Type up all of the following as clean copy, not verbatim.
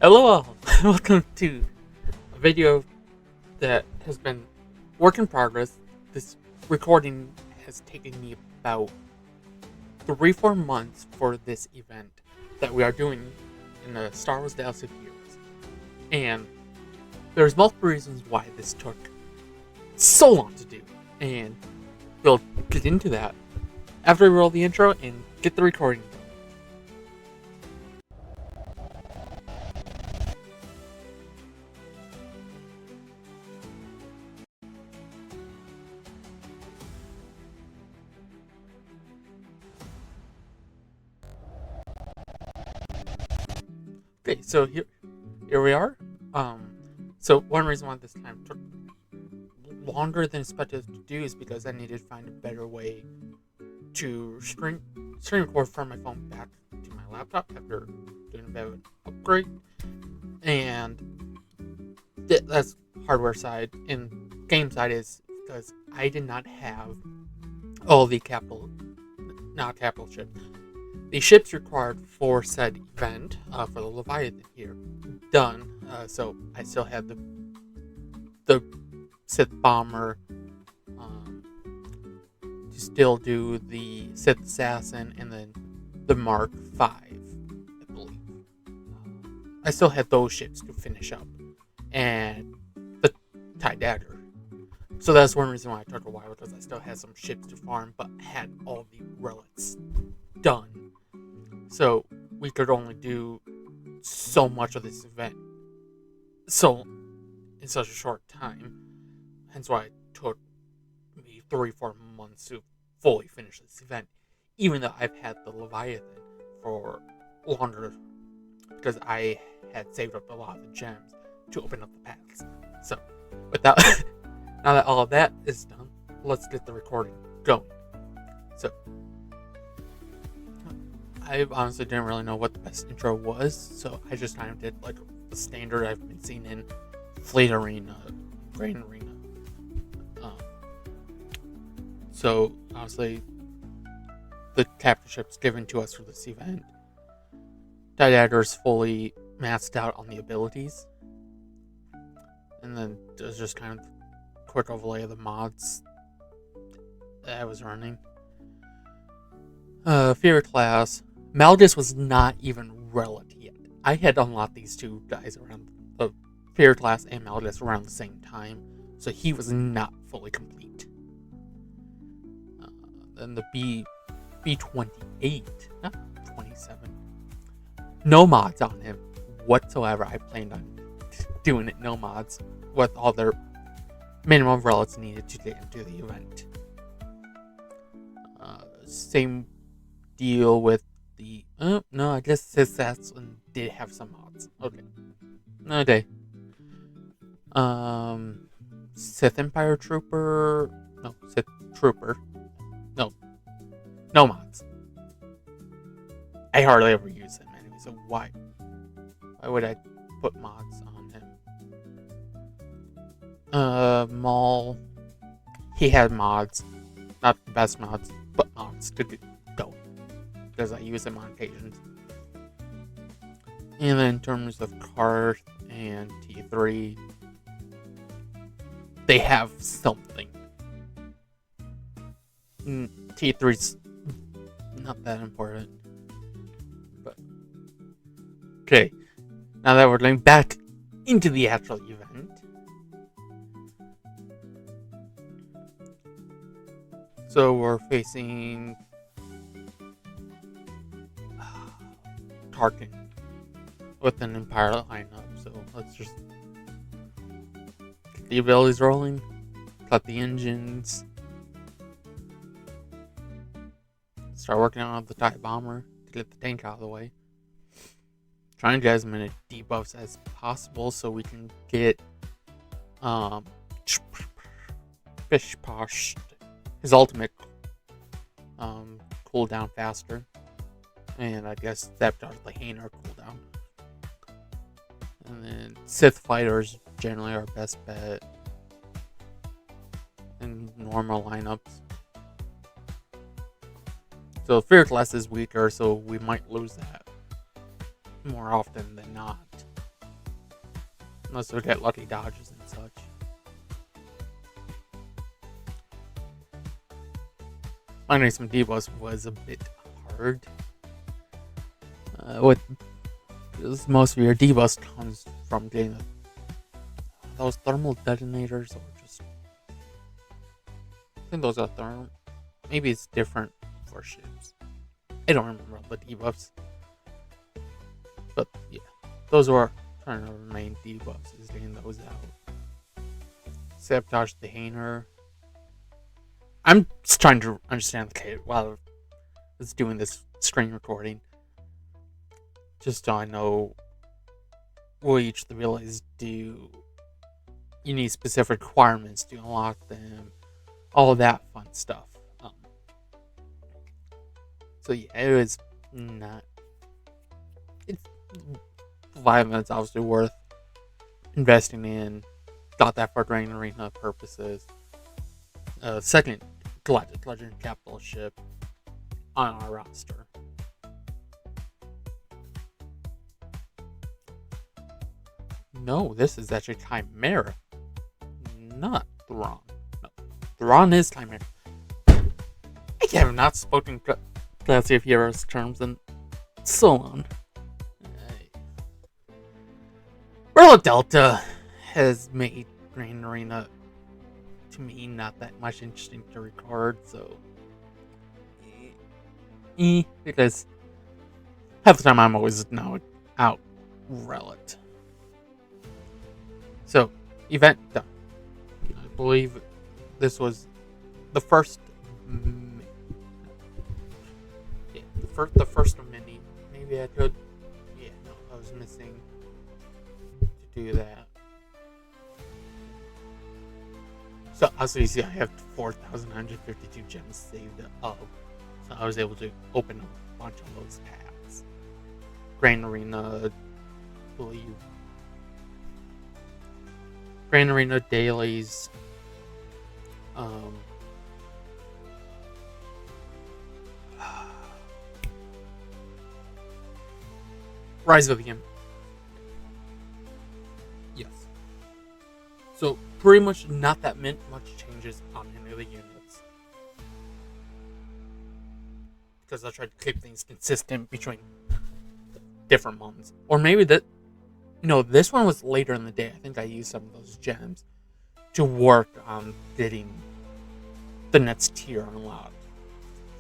Hello all, welcome to a video that has been work in progress. This recording has taken me about 3-4 months for this event that we are doing in the Star Wars Galaxy of Heroes. And there's multiple reasons why this took so long to do. And we'll get into that after we roll the intro and get the recording going. Okay, so here we are. So one reason why this time took longer than expected to do is because I needed to find a better way to screen record from my phone back to my laptop after doing a bit of an upgrade, and that's hardware side. And game side is because I did not have all the capital ships. The ships required for said event for the Leviathan here done. So I still had the Sith bomber to still do the Sith assassin, and then the Mark V, I believe. I still had those ships to finish up, and the TIE Dagger. So that's one reason why it took a while, because I still had some ships to farm, but had all the relics done. So we could only do so much of this event in such a short time. Hence why it took me 3-4 months to fully finish this event, even though I've had the Leviathan for longer, because I had saved up a lot of the gems to open up the paths. So without now that all of that is done, let's get the recording going. So I honestly didn't really know what the best intro was, so I just kind of did like the standard I've been seeing in Fleet Arena, Grain Arena. So honestly, the captain ships given to us for this event, TIE Dagger is fully maxed out on the abilities, and then there's just kind of quick overlay of the mods that I was running. Fear class. Malgus was not even relic yet. I had unlocked these two guys around the Fear class and Malgus around the same time, so he was not fully complete. Then the B28, not 27. No mods on him whatsoever. I planned on doing it no mods, with all their minimum relics needed to get into the event. Same deal with the no, I guess his assassin did have some mods. Okay. Sith Empire Trooper, no, Sith Trooper, no mods. I hardly ever use him anyway, so why would I put mods on him? Maul, he had mods, not the best mods, but mods to go, because I use them on occasions. And then in terms of Karth and T3, they have something. T3's not that important. But okay, now that we're going back into the actual event, so we're facing Tarkin with an Empire lineup. So let's just get the abilities rolling, cut the engines, start working on the TIE bomber to get the tank out of the way. Trying to get as many debuffs as possible so we can get Fish Posh, his ultimate, cool down faster. And I guess that does the Hainer cooldown. And then Sith Fighters generally our best bet in normal lineups. So Fear class is weaker, so we might lose that more often than not. Unless we get lucky dodges and such. Finding some debuffs was a bit hard. With most of your debuffs comes from getting those thermal detonators, or just I think those are thermal. Maybe it's different for ships. I don't remember all the debuffs, but yeah, those were kind of the main debuffs. Is getting those out. Sabotage the Hainer. I'm just trying to understand the case while it's doing this screen recording, just so I know what each of the relays do. You need specific requirements to unlock them, all of that fun stuff. So yeah, it was not. It's 5 minutes, obviously worth investing in. Got that for Drain Arena purposes. Second Galactic Legend capital ship on our roster. No, this is actually Chimera, not Thrawn. No, Thrawn is Chimera. I have not spoken Classy of Heroes terms in so long. Rilla Delta has made Drain Arena, to me, not that much interesting to record, so because half the time I'm always now out Relic. So, event done. I believe this was the first the first mini. Maybe I could, yeah, no, I was missing to do that. So as you see, I have 4,952 gems saved up. So I was able to open a bunch of those packs. Grand Arena, I believe. Grand Arena dailies. Rise of the Empire. Yes. So pretty much not that much changes on any of the units, because I tried to keep things consistent between different months. Or maybe that, this one was later in the day. I think I used some of those gems to work on getting the next tier unlocked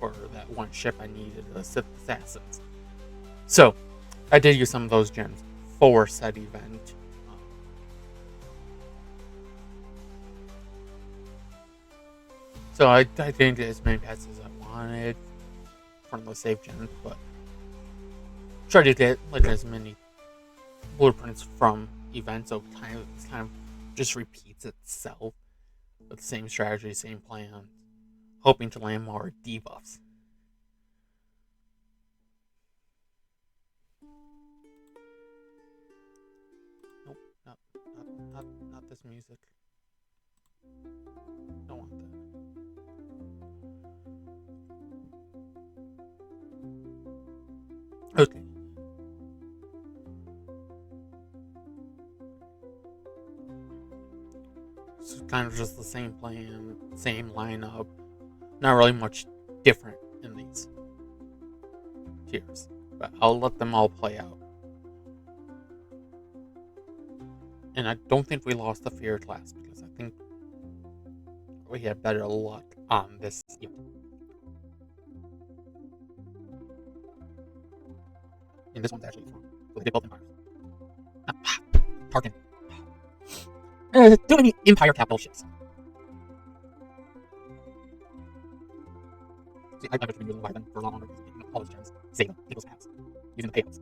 for that one ship I needed, the Sith Assassins. So I did use some of those gems for said event. So I didn't get as many pets as I wanted from those save gems, but tried to get like as many blueprints from events, so it kind of just repeats itself with the same strategy, same plan, hoping to land more debuffs. Nope, not this music. Don't want that. Okay. So kind of just the same plan, same lineup. Not really much different in these tiers, but I'll let them all play out. And I don't think we lost the fear class, because I think we had better luck on this event. And this one's actually fun. So they did both empires. Tarkin. Too many Empire capital ships. See, I've been using Leviathan for a lot longer, because all those gems save them, get those paths, using the payouts.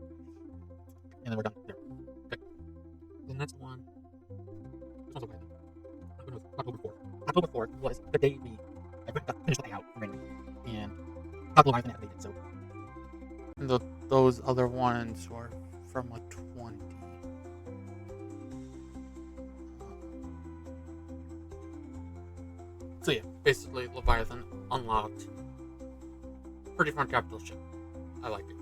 And then we're done. There. Okay. The next one. This one's Leviathan. When was October 4th. October 4th was the day I finished the payout and got Leviathan activated, so. And those other ones were from a 20. So yeah, basically Leviathan unlocked. Pretty fun capital ship. I like it.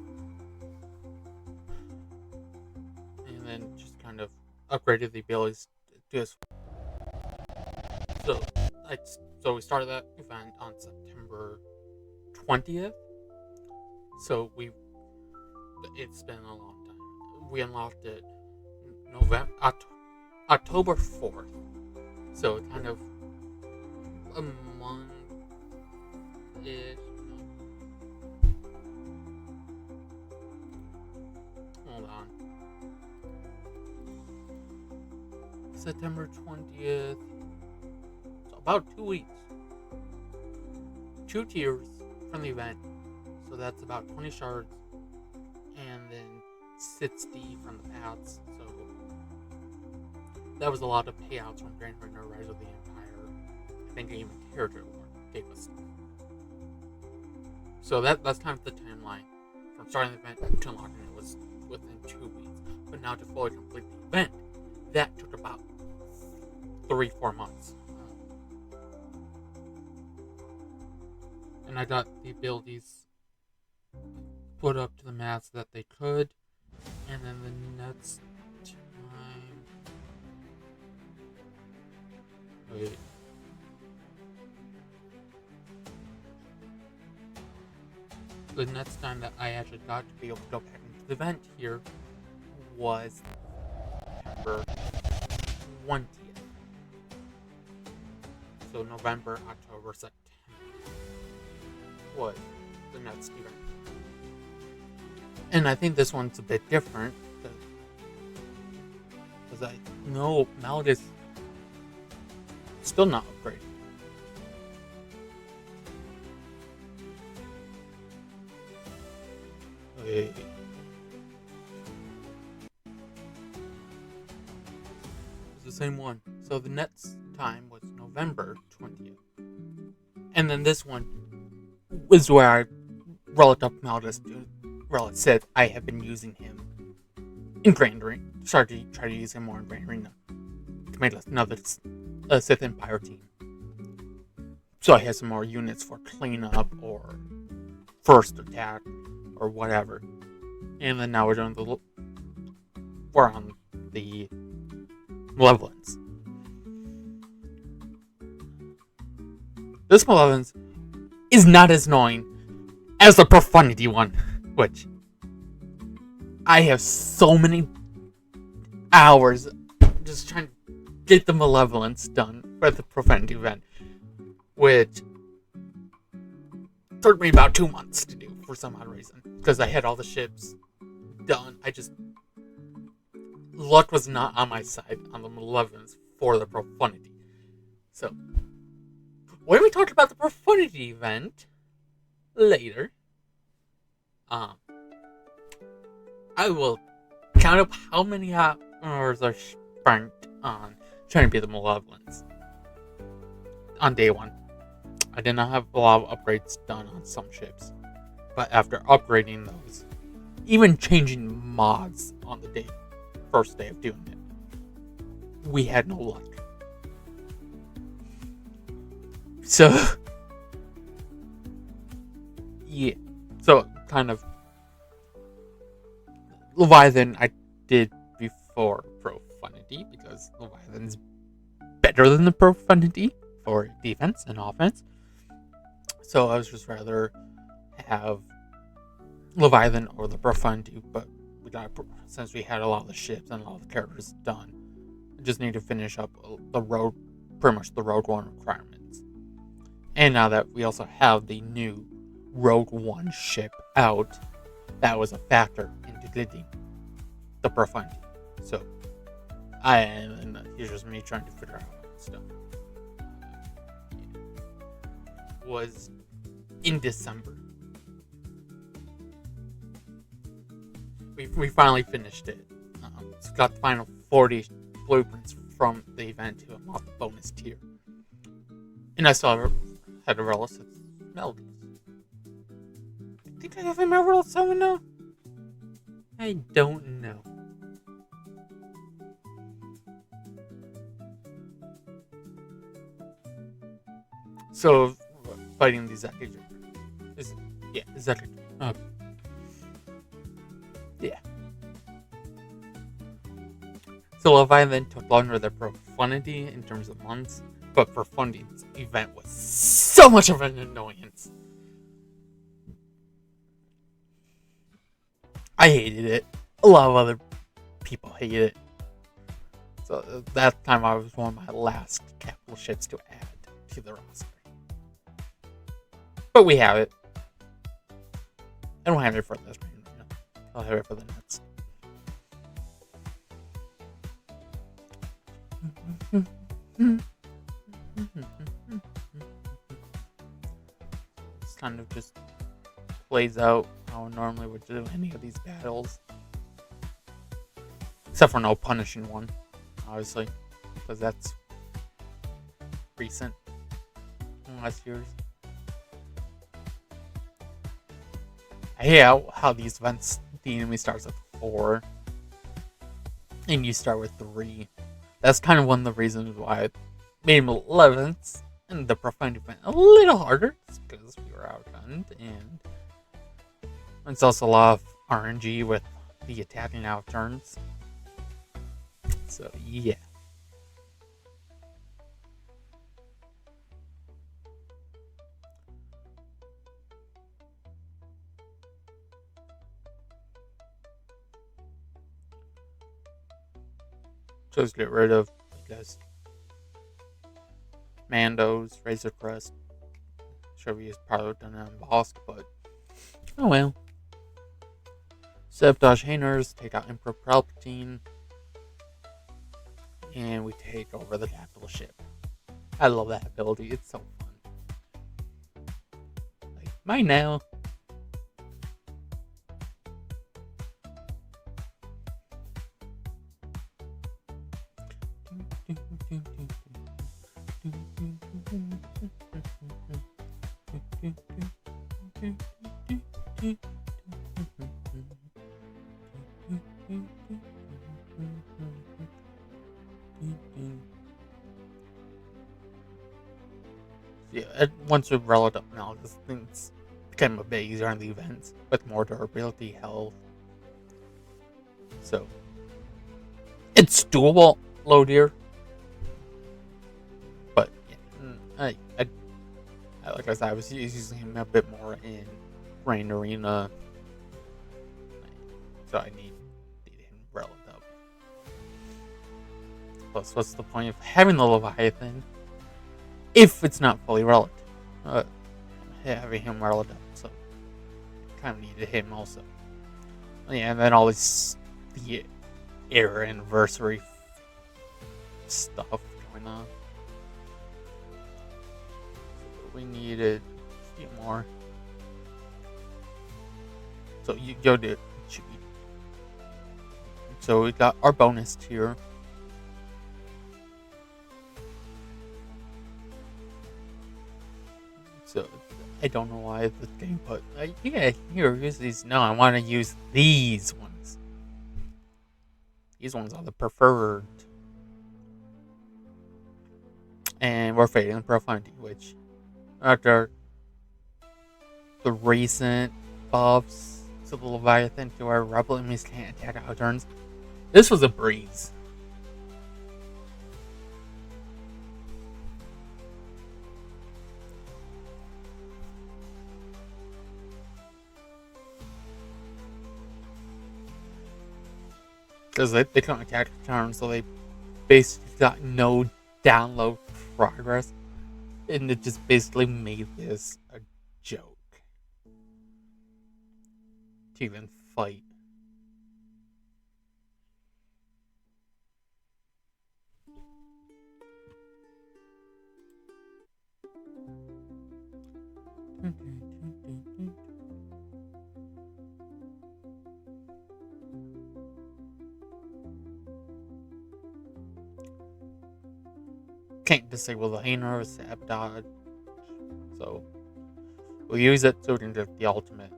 And then just kind of upgraded the abilities to do this. So, I, so we started that event on September 20th. So it's been a long time. We unlocked it October 4th. So kind of a month ish. Hold on. September 20th. So about 2 weeks. 2 tiers from the event. So that's about 20 shards. And then 60 from the paths. So that was a lot of payouts from Grand Ring or Rise of the Empire. I think even Character War gave us stuff. So that's kind of the timeline. From starting the event to unlocking it was within 2 weeks. But now to fully complete the event, that took about 3-4 months. And I got the abilities put up to the max that they could. And then the next time... Wait. The next time that I actually got to be able to go back into the event here was September 20th. So November, October, September was the next event. And I think this one's a bit different because I know Malgus still not upgraded. Wait. It's the same one. So the next time was November 20th. And then this one was where I rolled up Malgus to Relic said I have been using him in Grand Arena. Started to try to use him more in Grand Arena to make another Sith Empire team. So I had some more units for cleanup or first attack or whatever. And then now we're on the Malevolence. This Malevolence is not as annoying as the Profundity one, which I have so many hours just trying to get the Malevolence done for the Profundity event, which took me about 2 months to do for some odd reason, because I had all the ships done. Luck was not on my side on the Malevolence for the Profundity. So, when we talk about the Profundity event later, I will count up how many hours I spent on trying to be the Malevolence on day one. I did not have a lot of upgrades done on some ships, but after upgrading those, even changing mods on the first day of doing it, we had no luck. So, yeah. So, kind of, Leviathan I did before Profundity, because Leviathan's better than the Profundity for defense and offense. So I was just rather have Leviathan or the Profundity, but since we had a lot of the ships and a lot of the characters done, I just need to finish up pretty much the Rogue One requirements. And now that we also have the new Rogue One ship out, that was a factor into getting the Profundity. So, here's just me trying to figure out stuff. Was in December. We finally finished it. It's got the final 40 blueprints from the event to unlock the bonus tier. And I still had a relic that smelled. I think I have a Marvel Summon now? I don't know. So, fighting the Zeki. Zeki. Yeah. So Leviathan took longer than Profundity in terms of months, but Profundity's event was so much of an annoyance. I hated it. A lot of other people hated it. So that time I was one of my last capital ships to add to the roster. But we have it. I don't have it for this right now. I'll have it for the next. This kind of just plays out how I normally would do any of these battles. Except for no punishing one, obviously. Because that's recent. Last year's. I hate how these events, the enemy starts with 4. And you start with 3. That's kind of one of the reasons why I made him 11th. And the Profound event a little harder. Because we were outgunned. And it's also a lot of RNG with the attacking out turns. So, yeah. Just get rid of, I guess, Mandos, Razor Crest. Should we use probably done it on boss, but oh well. Sabotage Hainers, take out Emperor Palpatine, and we take over the capital ship. I love that ability, it's so fun. Like, mine now. Yeah, once we've leveled up now, this thing's become a bit easier on the events with more durability, health. So it's doable, low tier. But yeah, I like I said, I was using him a bit more in Rain Arena, so I need him leveled up. Plus, what's the point of having the Leviathan if it's not fully relevant? Having him leveled up, so kind of needed him also. Yeah, and then all this the era anniversary stuff going on. So we needed a few more. So you go to Chewy. So we got our bonus tier. So I don't know why this game put yeah, here, use these. No, I want to use these ones. These ones are the preferred. And we're fading Profundity, which after the recent buffs to the Leviathan to our rebel enemies can't attack out turns, this was a breeze. Because they couldn't attack the turn, so they basically got no download progress. And it just basically made this a joke to even fight. Can't disable the Hainer or Sabotage, so we'll use it so we can get the ultimate.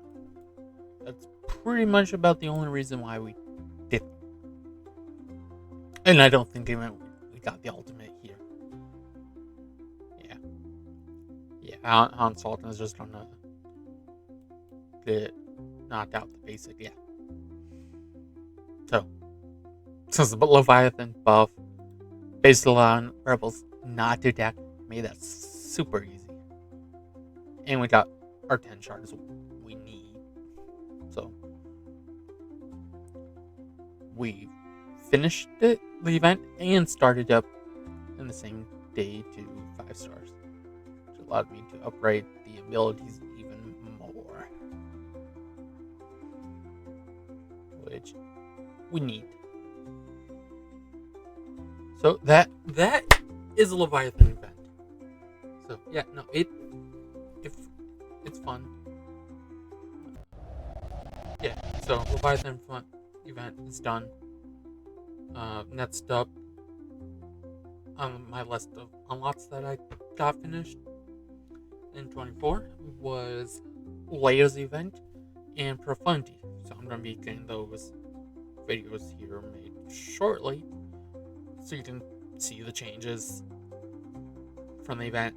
That's pretty much about the only reason why we did. And I don't think even we got the ultimate here. Yeah, Han Sultan is just gonna get knocked out the basic, yeah. So since the Leviathan buff, based on rebels not to deck, made that super easy. And we got our 10 shards we need. So we finished the event and started up in the same day to 5 stars, which allowed me to upgrade the abilities even more, which we need. So that is a Leviathan event. So yeah, no, it's fun. Yeah, so Leviathan fun event is done. Next up on my list of unlocks that I got finished in 24 was Leia's event and Profundity. So I'm gonna be getting those videos here made shortly, so you can see the changes from the event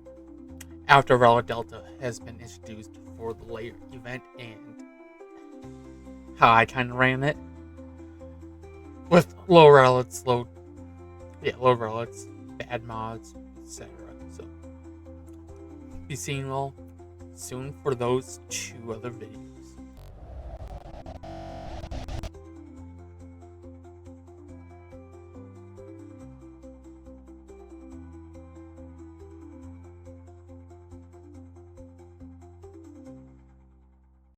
after Relic Delta has been introduced for the Leia event and how I kind of ran it with low relics, low relics, bad mods, etc. So be seeing you all soon for those 2 other videos.